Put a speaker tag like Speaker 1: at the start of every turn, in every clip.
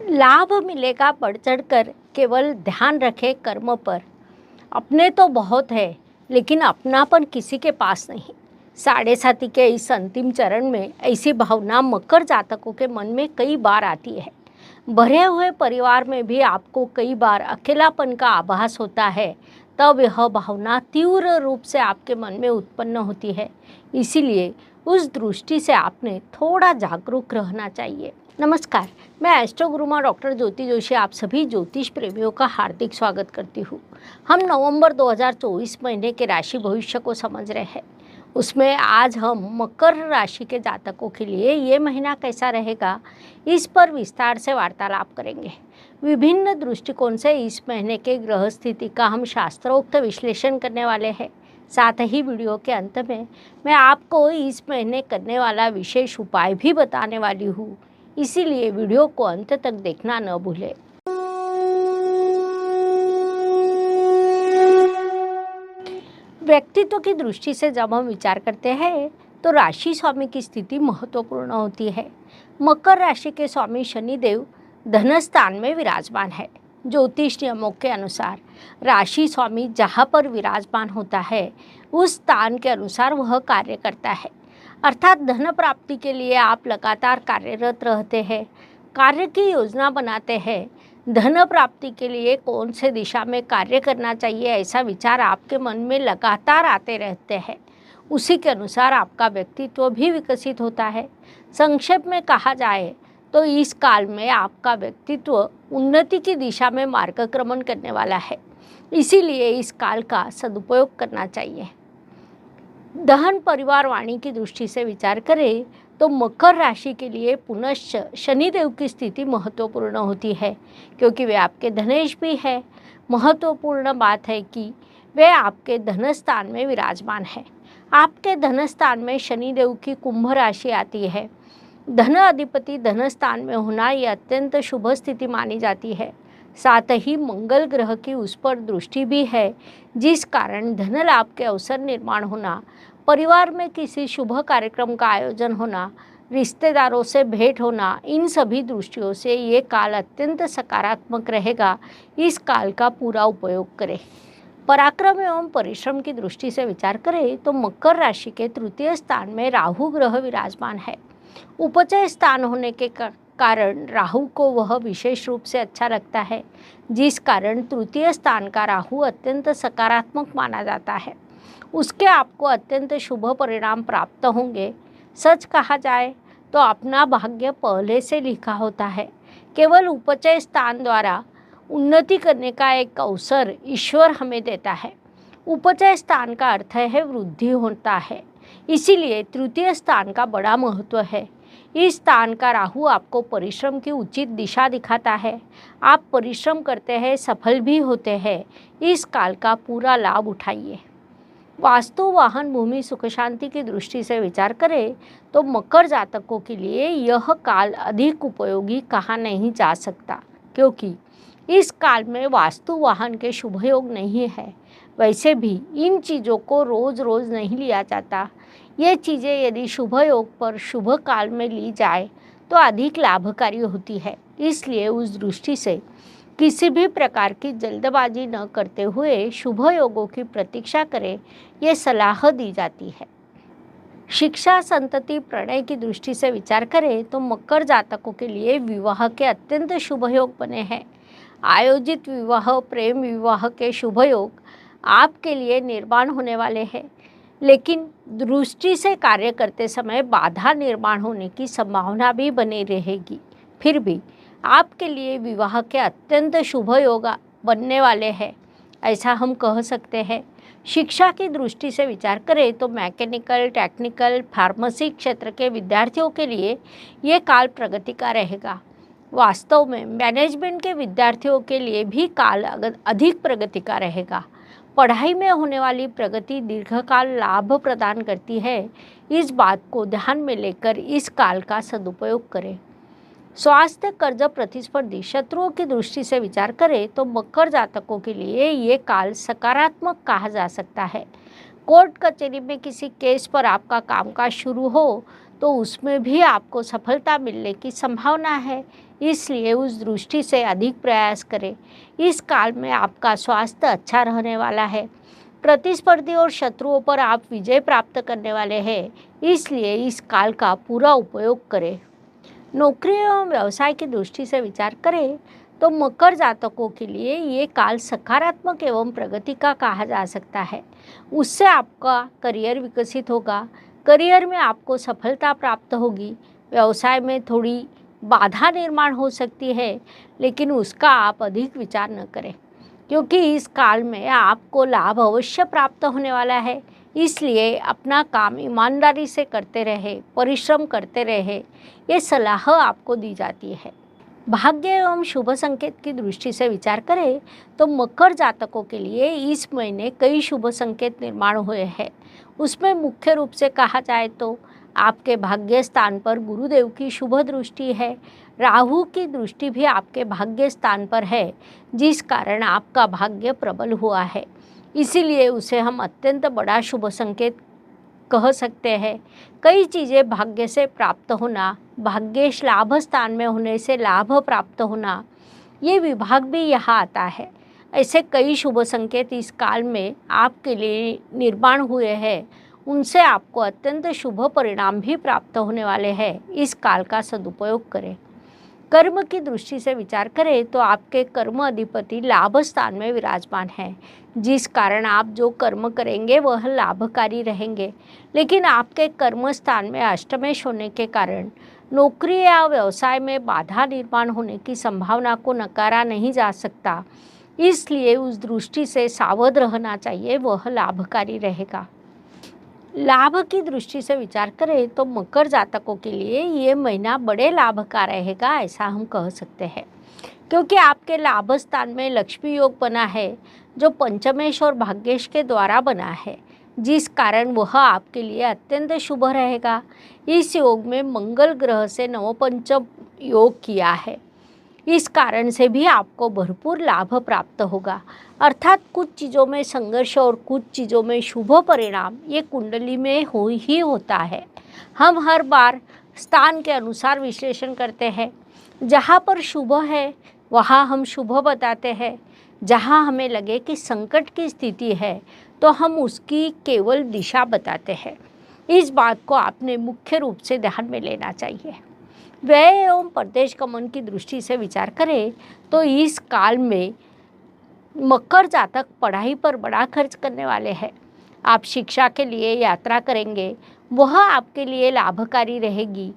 Speaker 1: लाभ मिलेगा बढ़ चढ़कर, केवल ध्यान रखे कर्म पर। अपने तो बहुत है, लेकिन अपनापन किसी के पास नहीं। साढ़े साथी के इस अंतिम चरण में ऐसी भावना मकर जातकों के मन में कई बार आती है। भरे हुए परिवार में भी आपको कई बार अकेलापन का आभास होता है, तब यह भावना तीव्र रूप से आपके मन में उत्पन्न होती है। इसीलिए उस दृष्टि से आपने थोड़ा जागरूक रहना चाहिए। नमस्कार, मैं एस्ट्रो गुरुमा डॉक्टर ज्योति जोशी आप सभी ज्योतिष प्रेमियों का हार्दिक स्वागत करती हूँ। हम नवंबर 2024 महीने के राशि भविष्य को समझ रहे हैं। उसमें आज हम मकर राशि के जातकों के लिए ये महीना कैसा रहेगा, इस पर विस्तार से वार्तालाप करेंगे। विभिन्न दृष्टिकोण से इस महीने के ग्रह स्थिति का हम शास्त्रोक्त विश्लेषण करने वाले हैं। साथ ही वीडियो के अंत में मैं आपको इस महीने करने वाला विशेष उपाय भी बताने वाली हूँ, इसीलिए वीडियो को अंत तक देखना न भूलें। व्यक्तित्व की दृष्टि से जब हम विचार करते हैं तो राशि स्वामी की स्थिति महत्वपूर्ण होती है। मकर राशि के स्वामी शनिदेव धन स्थान में विराजमान है। ज्योतिष नियमों के अनुसार राशि स्वामी जहाँ पर विराजमान होता है, उस स्थान के अनुसार वह कार्य करता है। अर्थात धन प्राप्ति के लिए आप लगातार कार्यरत रहते हैं, कार्य की योजना बनाते हैं। धन प्राप्ति के लिए कौन से दिशा में कार्य करना चाहिए, ऐसा विचार आपके मन में लगातार आते रहते हैं। उसी के अनुसार आपका व्यक्तित्व भी विकसित होता है। संक्षेप में कहा जाए तो इस काल में आपका व्यक्तित्व उन्नति की दिशा में मार्गक्रमण करने वाला है। इसीलिए इस काल का सदुपयोग करना चाहिए। दहन परिवार वाणी की दृष्टि से विचार करें तो मकर राशि के लिए पुनश्च शनिदेव की स्थिति महत्वपूर्ण होती है, क्योंकि वे आपके धनेश भी है। महत्वपूर्ण बात है कि वे आपके धन स्थान में विराजमान है। आपके धन स्थान में शनिदेव की कुंभ राशि आती है। धन अधिपति धन स्थान में होना यह अत्यंत शुभ स्थिति मानी जाती है। साथ ही मंगल ग्रह की उस पर दृष्टि भी है, जिस कारण धन लाभ के अवसर निर्माण होना, परिवार में किसी शुभ कार्यक्रम का आयोजन होना, रिश्तेदारों से भेंट होना, इन सभी दृष्टियों से ये काल अत्यंत सकारात्मक रहेगा। इस काल का पूरा उपयोग करें। पराक्रम एवं परिश्रम की दृष्टि से विचार करें तो मकर राशि के तृतीय स्थान में राहु ग्रह विराजमान है। उपचय स्थान होने के कारण राहु को वह विशेष रूप से अच्छा लगता है, जिस कारण तृतीय स्थान का राहु अत्यंत सकारात्मक माना जाता है। उसके आपको अत्यंत शुभ परिणाम प्राप्त होंगे। सच कहा जाए तो अपना भाग्य पहले से लिखा होता है। केवल उपचय स्थान द्वारा उन्नति करने का एक अवसर ईश्वर हमें देता है। उपचय स्थान का अर्थ है वृद्धि होता है, इसीलिए तृतीय स्थान का बड़ा महत्व है। इस स्थान का राहु आपको परिश्रम की उचित दिशा दिखाता है। आप परिश्रम करते हैं, सफल भी होते हैं। इस काल का पूरा लाभ उठाइए। वास्तु वाहन भूमि सुख शांति की दृष्टि से विचार करें तो मकर जातकों के लिए यह काल अधिक उपयोगी कहा नहीं जा सकता, क्योंकि इस काल में वास्तु वाहन के शुभ योग नहीं है। वैसे भी इन चीज़ों को रोज़ रोज़ नहीं लिया जाता। ये चीज़ें यदि शुभ योग पर शुभ काल में ली जाए तो अधिक लाभकारी होती है। इसलिए उस दृष्टि से किसी भी प्रकार की जल्दबाजी न करते हुए शुभ योगों की प्रतीक्षा करें, ये सलाह दी जाती है। शिक्षा संतति प्रणय की दृष्टि से विचार करें तो मकर जातकों के लिए विवाह के अत्यंत शुभ योग बने हैं। आयोजित विवाह, प्रेम विवाह के शुभ योग आपके लिए निर्माण होने वाले हैं, लेकिन दृष्टि से कार्य करते समय बाधा निर्माण होने की संभावना भी बनी रहेगी। फिर भी आपके लिए विवाह के अत्यंत शुभ योग बनने वाले हैं, ऐसा हम कह सकते हैं। शिक्षा की दृष्टि से विचार करें तो मैकेनिकल, टेक्निकल, फार्मेसी क्षेत्र के विद्यार्थियों के लिए ये काल प्रगति का रहेगा। वास्तव में मैनेजमेंट के विद्यार्थियों के लिए भी काल अधिक प्रगति का रहेगा। पढ़ाई में होने वाली प्रगति दीर्घकाल लाभ प्रदान करती है। इस बात को ध्यान में लेकर इस काल का सदुपयोग करें। स्वास्थ्य, कर्ज प्रतिस्पर्धी शत्रुओं की दृष्टि से विचार करें तो मकर जातकों के लिए ये काल सकारात्मक कहा जा सकता है। कोर्ट कचहरी में किसी केस पर आपका कामकाज शुरू हो तो उसमें भी आपको सफलता मिलने की संभावना है। इसलिए उस दृष्टि से अधिक प्रयास करें। इस काल में आपका स्वास्थ्य अच्छा रहने वाला है। प्रतिस्पर्धी और शत्रुओं पर आप विजय प्राप्त करने वाले हैं, इसलिए इस काल का पूरा उपयोग करें। नौकरी एवं व्यवसाय की दृष्टि से विचार करें तो मकर जातकों के लिए ये काल सकारात्मक एवं प्रगति का कहा जा सकता है। उससे आपका करियर विकसित होगा, करियर में आपको सफलता प्राप्त होगी। व्यवसाय में थोड़ी बाधा निर्माण हो सकती है, लेकिन उसका आप अधिक विचार न करें, क्योंकि इस काल में आपको लाभ अवश्य प्राप्त होने वाला है। इसलिए अपना काम ईमानदारी से करते रहे, परिश्रम करते रहे, ये सलाह आपको दी जाती है। भाग्य एवं शुभ संकेत की दृष्टि से विचार करें तो मकर जातकों के लिए इस महीने कई शुभ संकेत निर्माण हुए हैं। उसमें मुख्य रूप से कहा जाए तो आपके भाग्य स्थान पर गुरुदेव की शुभ दृष्टि है। राहु की दृष्टि भी आपके भाग्य स्थान पर है, जिस कारण आपका भाग्य प्रबल हुआ है। इसीलिए उसे हम अत्यंत बड़ा शुभ संकेत कह सकते हैं। कई चीज़ें भाग्य से प्राप्त होना, भाग्येश लाभ स्थान में होने से लाभ प्राप्त होना, ये विभाग भी यहाँ आता है। ऐसे कई शुभ संकेत इस काल में आपके लिए निर्माण हुए हैं। उनसे आपको अत्यंत शुभ परिणाम भी प्राप्त होने वाले हैं। इस काल का सदुपयोग करें। कर्म की दृष्टि से विचार करें तो आपके कर्म अधिपति लाभ स्थान में विराजमान है, जिस कारण आप जो कर्म करेंगे वह लाभकारी रहेंगे। लेकिन आपके कर्म स्थान में अष्टमेश होने के कारण नौकरी या व्यवसाय में बाधा निर्माण होने की संभावना को नकारा नहीं जा सकता। इसलिए उस दृष्टि से सावध रहना चाहिए, वह लाभकारी रहेगा। लाभ की दृष्टि से विचार करें तो मकर जातकों के लिए ये महीना बड़े लाभ का रहेगा, ऐसा हम कह सकते हैं, क्योंकि आपके लाभ स्थान में लक्ष्मी योग बना है, जो पंचमेश और भाग्येश के द्वारा बना है, जिस कारण वह आपके लिए अत्यंत शुभ रहेगा। इस योग में मंगल ग्रह से नवपंचम योग किया है, इस कारण से भी आपको भरपूर लाभ प्राप्त होगा। अर्थात कुछ चीज़ों में संघर्ष और कुछ चीज़ों में शुभ परिणाम ये कुंडली में ही होता है। हम हर बार स्थान के अनुसार विश्लेषण करते हैं। जहाँ पर शुभ है वहाँ हम शुभ बताते हैं। जहाँ हमें लगे कि संकट की स्थिति है तो हम उसकी केवल दिशा बताते हैं। इस बात को आपने मुख्य रूप से ध्यान में लेना चाहिए। व्यय एवं प्रदेश गमन की दृष्टि से विचार करें तो इस काल में मकर जातक पढ़ाई पर बड़ा खर्च करने वाले हैं। आप शिक्षा के लिए यात्रा करेंगे, वह आपके लिए लाभकारी रहेगी।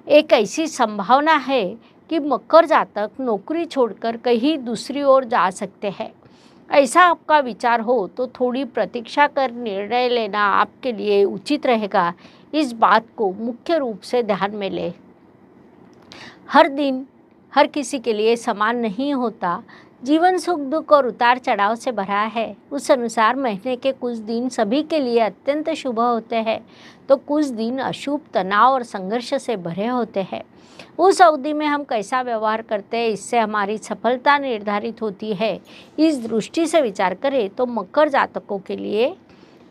Speaker 1: एक ऐसी संभावना है कि मकर जातक नौकरी छोड़कर कहीं दूसरी ओर जा सकते हैं। ऐसा आपका विचार हो तो थोड़ी प्रतीक्षा कर निर्णय लेना आपके लिए उचित रहेगा। इस बात को मुख्य रूप से ध्यान में लें। हर दिन हर किसी के लिए समान नहीं होता। जीवन सुख दुख और उतार चढ़ाव से भरा है। उस अनुसार महीने के कुछ दिन सभी के लिए अत्यंत शुभ होते हैं, तो कुछ दिन अशुभ, तनाव और संघर्ष से भरे होते हैं। उस अवधि में हम कैसा व्यवहार करते हैं, इससे हमारी सफलता निर्धारित होती है। इस दृष्टि से विचार करें तो मकर जातकों के लिए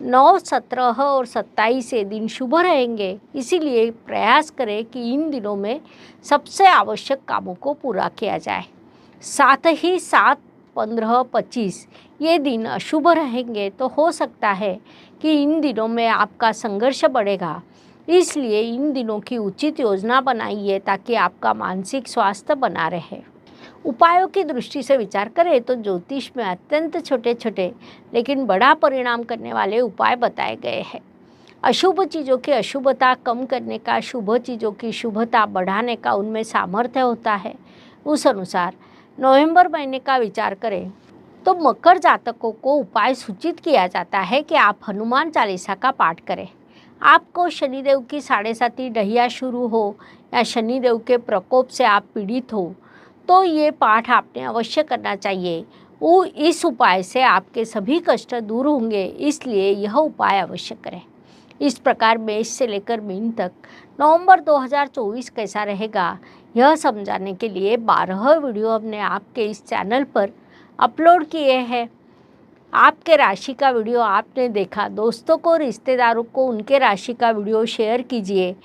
Speaker 1: 9, 17 और 27 ये दिन शुभ रहेंगे। इसीलिए प्रयास करें कि इन दिनों में सबसे आवश्यक कामों को पूरा किया जाए। साथ ही 7, 15, 25 ये दिन अशुभ रहेंगे, तो हो सकता है कि इन दिनों में आपका संघर्ष बढ़ेगा। इसलिए इन दिनों की उचित योजना बनाइए ताकि आपका मानसिक स्वास्थ्य बना रहे। उपायों की दृष्टि से विचार करें तो ज्योतिष में अत्यंत छोटे छोटे लेकिन बड़ा परिणाम करने वाले उपाय बताए गए हैं। अशुभ चीज़ों की अशुभता कम करने का, शुभ चीज़ों की शुभता बढ़ाने का उनमें सामर्थ्य होता है। उस अनुसार नवंबर महीने का विचार करें तो मकर जातकों को उपाय सूचित किया जाता है कि आप हनुमान चालीसा का पाठ करें। आपको शनिदेव की 7.5 डहिया शुरू हो या शनिदेव के प्रकोप से आप पीड़ित हो तो ये पाठ आपने अवश्य करना चाहिए। वो इस उपाय से आपके सभी कष्ट दूर होंगे, इसलिए यह उपाय अवश्य करें। इस प्रकार मेष से लेकर मीन तक नवंबर 2024 कैसा रहेगा, यह समझाने के लिए 12 वीडियो हमने आपके इस चैनल पर अपलोड किए हैं। आपके राशि का वीडियो आपने देखा, दोस्तों को, रिश्तेदारों को उनके राशि का वीडियो शेयर कीजिए।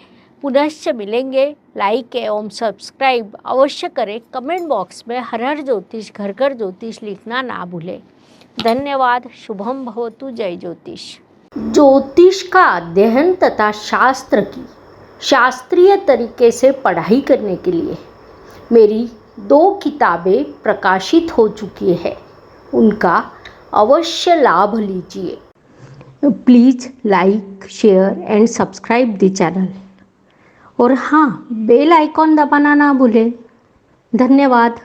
Speaker 1: पुनश्च मिलेंगे। लाइक एवं सब्सक्राइब अवश्य करें। कमेंट बॉक्स में हर हर ज्योतिष घर घर ज्योतिष लिखना ना भूलें। धन्यवाद। शुभम भवतु। जय ज्योतिष। ज्योतिष का अध्ययन तथा शास्त्र की शास्त्रीय तरीके से पढ़ाई करने के लिए मेरी 2 किताबें प्रकाशित हो चुकी है, उनका अवश्य लाभ लीजिए। Please like share and subscribe the channel और हाँ, बेल आइकॉन दबाना ना भूलें। धन्यवाद।